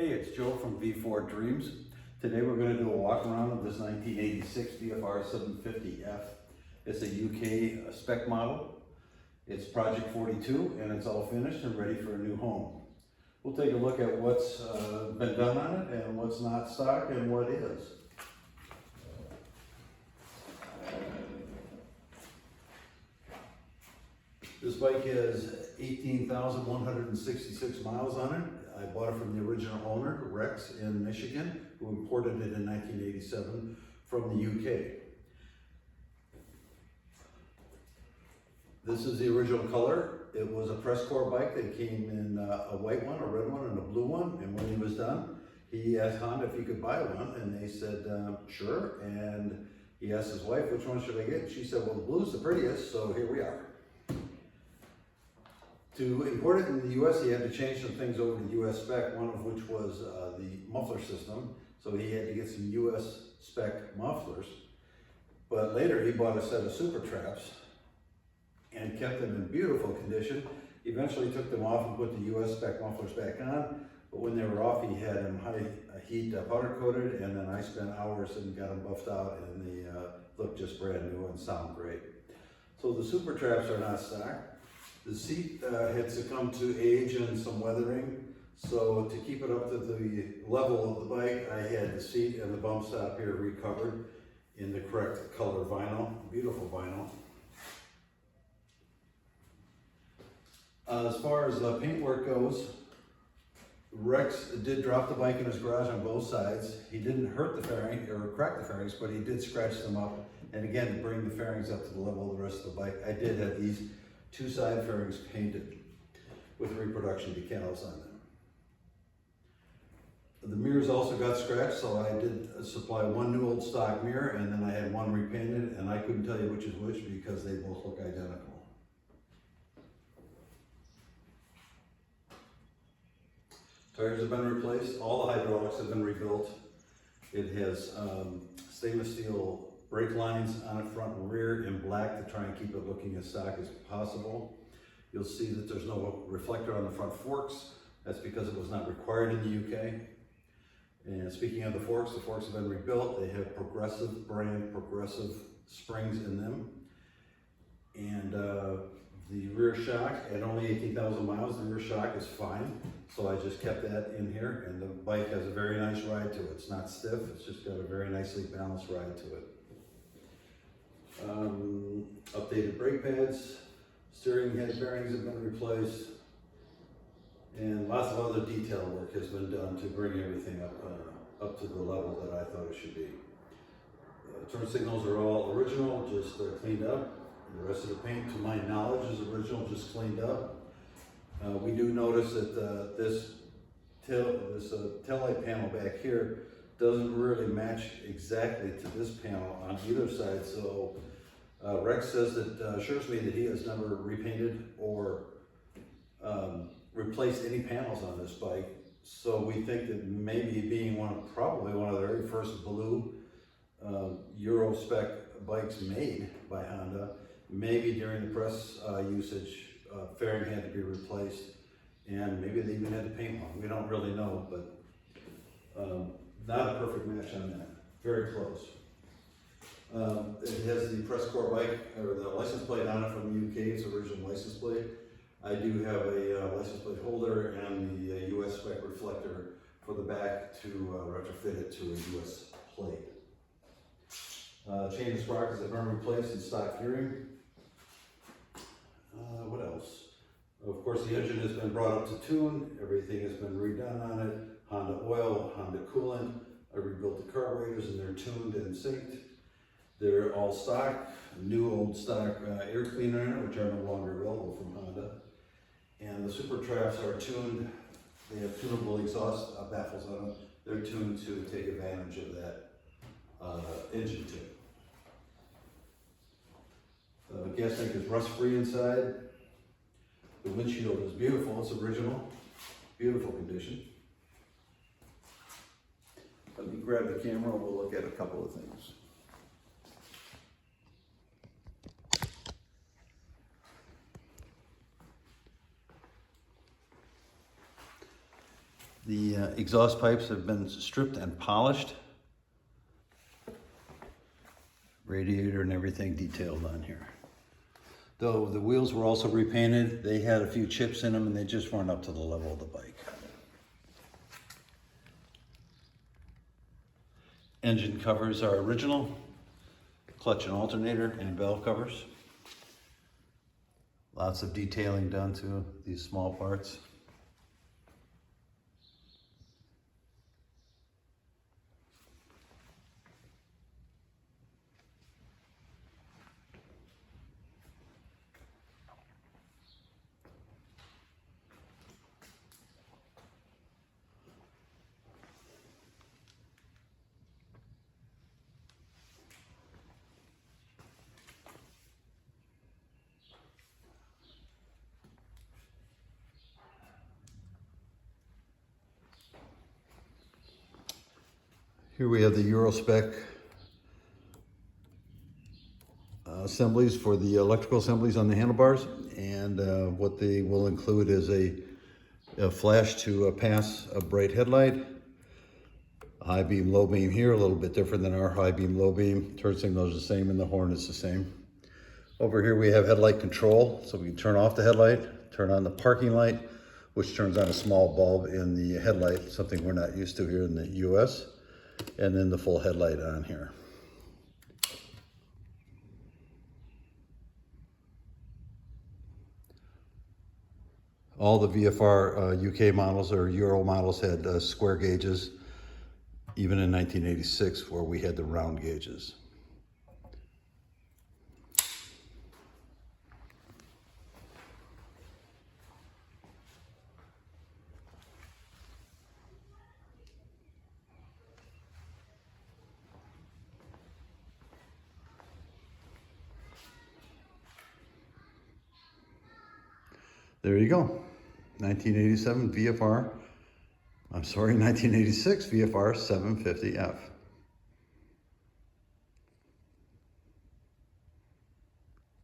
Hey, it's Joe from V4 Dreams. Today we're going to do a walk around of this 1986 VFR750F. It's a UK spec model. It's Project 42 and it's all finished and ready for a new home. We'll take a look at what's been done on it and what's not stock and what is. This bike has 18,166 miles on it. I bought it from the original owner, Rex in Michigan, who imported it in 1987 from the UK. This is the original color. It was a press core bike that came in a white one, a red one, and a blue one. And when he was done, he asked Honda if he could buy one, and they said, sure. And he asked his wife, which one should I get? She said, well, the blue's the prettiest, so here we are. To import it in the US, he had to change some things over to US spec, one of which was the muffler system. So he had to get some US spec mufflers. But later he bought a set of super traps and kept them in beautiful condition. Eventually took them off and put the US spec mufflers back on. But when they were off, he had them high heat powder coated, and then I spent hours and got them buffed out, and they look just brand new and sound great. So the super traps are not stock. The seat had succumbed to age and some weathering, so to keep it up to the level of the bike, I had the seat and the bump stop here recovered in the correct color vinyl, beautiful vinyl. As far as paintwork goes, Rex did drop the bike in his garage on both sides. He didn't hurt the fairing or crack the fairings, but he did scratch them up. And again, to bring the fairings up to the level of the rest of the bike, I did have these two side fairings painted with reproduction decals on them. The mirrors also got scratched, so I did supply one new old stock mirror, and then I had one repainted, and I couldn't tell you which is which because they both look identical. Tires have been replaced, all the hydraulics have been rebuilt. It has stainless steel brake lines on it front and rear in black to try and keep it looking as stock as possible. You'll see that there's no reflector on the front forks. That's because it was not required in the UK. And speaking of the forks have been rebuilt. They have Progressive brand, Progressive springs in them. And the rear shock, at only 18,000 miles, the rear shock is fine. So I just kept that in here, and the bike has a very nice ride to it. It's not stiff, it's just got a very nicely balanced ride to it. Updated brake pads, steering head bearings have been replaced, and lots of other detail work has been done to bring everything up to the level that I thought it should be. Turn signals are all original, just cleaned up. The rest of the paint, to my knowledge, is original, just cleaned up. We do notice that this taillight panel back here doesn't really match exactly to this panel on either side, so Rex says that assures me that he has never repainted or replaced any panels on this bike. So we think that maybe being probably one of the very first blue Euro spec bikes made by Honda, maybe during the press usage, fairing had to be replaced, and maybe they even had to paint one. We don't really know, but not a perfect match on that. Very close. It has the press core bike, or the license plate on it from the UK, its original license plate. I do have a license plate holder and the US spec reflector for the back to retrofit it to a US plate. Chain and sprockets have been replaced in stock gearing. What else? Of course, the engine has been brought up to tune. Everything has been redone on it. Honda oil, Honda coolant. I rebuilt the carburetors and they're tuned and synced. They're all stock, new old stock air cleaner in it, which are no longer available from Honda. And the super traps are tuned. They have tunable exhaust baffles on them. They're tuned to take advantage of that engine tune. The gas tank is rust-free inside. The windshield is beautiful, it's original, beautiful condition. Let me grab the camera and we'll look at a couple of things. The exhaust pipes have been stripped and polished. Radiator and everything detailed on here. Though the wheels were also repainted, they had a few chips in them and they just weren't up to the level of the bike. Engine covers are original. Clutch and alternator and valve covers. Lots of detailing done to these small parts. Here we have the Euro-spec assemblies for the electrical assemblies on the handlebars, and what they will include is a flash to pass a bright headlight, high beam, low beam here, a little bit different than our high beam, low beam. Turn signal is the same and the horn is the same. Over here we have headlight control, so we can turn off the headlight, turn on the parking light, which turns on a small bulb in the headlight, something we're not used to here in the US. And then the full headlight on here. All the VFR UK models or Euro models had square gauges, even in 1986 where we had the round gauges. There you go, 1986 VFR 750F.